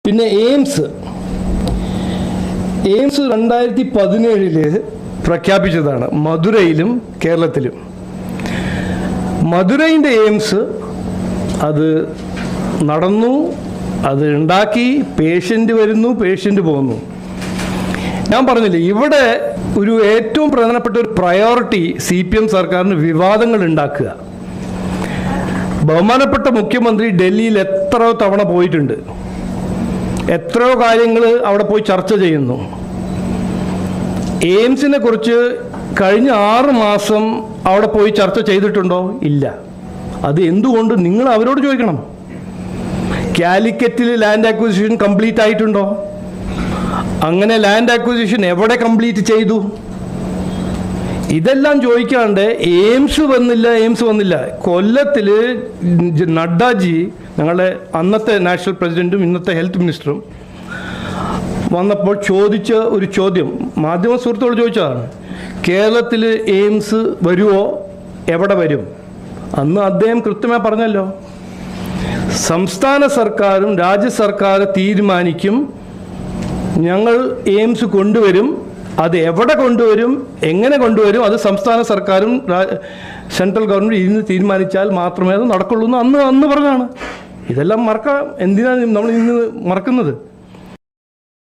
പിന്നെ എയിംസ് 2017 പ്രഖ്യാപിച്ചതാണ്, മധുരയിലും കേരളത്തിലും. മധുരൈൻ്റെ എയിംസ് അത് നടന്നു, അത് ഉണ്ടാക്കി, പേഷ്യൻ്റ് വരുന്നു, പേഷ്യൻ്റ് പോകുന്നു. ഞാൻ പറഞ്ഞില്ലേ, ഇവിടെ ഒരു ഏറ്റവും പ്രധാനപ്പെട്ട ഒരു പ്രയോറിറ്റി CPM സർക്കാരിന് വിവാദങ്ങൾ ഉണ്ടാക്കുക. ബഹുമാനപ്പെട്ട മുഖ്യമന്ത്രി ഡൽഹിയിൽ എത്രയോ തവണ പോയിട്ടുണ്ട്, എത്രയോ കാര്യങ്ങൾ അവിടെ പോയി ചർച്ച ചെയ്യുന്നു. എയിംസിനെ കുറിച്ച് കഴിഞ്ഞ 6 മാസം അവിടെ പോയി ചർച്ച ചെയ്തിട്ടുണ്ടോ? ഇല്ല. അത് എന്തുകൊണ്ട് നിങ്ങൾ അവരോട് ചോദിക്കണം. കാലിക്കറ്റിൽ ലാൻഡ് അക്വിസിഷൻ കംപ്ലീറ്റ് ആയിട്ടുണ്ടോ? അങ്ങനെ ലാൻഡ് അക്വിസിഷൻ എവിടെ കംപ്ലീറ്റ് ചെയ്തു? ഇതെല്ലാം ചോദിക്കാണ്ട് എയിംസ് വന്നില്ല. കൊല്ലത്തിൽ നഡ്ഡാജി, ഞങ്ങളുടെ അന്നത്തെ നാഷണൽ പ്രസിഡൻറ്റും ഇന്നത്തെ ഹെൽത്ത് മിനിസ്റ്ററും വന്നപ്പോൾ ചോദിച്ച ഒരു ചോദ്യം, മാധ്യമ സുഹൃത്തുക്കൾ ചോദിച്ചതാണ്, കേരളത്തിൽ എയിംസ് വരുമോ, എവിടെ വരും? അന്ന് അദ്ദേഹം കൃത്യമായി പറഞ്ഞല്ലോ, സംസ്ഥാന സർക്കാരും രാജ്യ സർക്കാർ തീരുമാനിക്കും, ഞങ്ങൾ എയിംസ് കൊണ്ടുവരും, അത് എവിടെ കൊണ്ടുവരും, എങ്ങനെ കൊണ്ടുവരും, അത് സംസ്ഥാന സർക്കാരും സെൻട്രൽ ഗവൺമെൻറ് ഇരുന്ന് തീരുമാനിച്ചാൽ മാത്രമേ അത് നടക്കുള്ളൂ എന്ന് അന്ന് പറഞ്ഞാണ്. ഇതെല്ലാം മറക്കാം. എന്തിനാണ് നമ്മൾ ഇന്ന് മറക്കുന്നത്?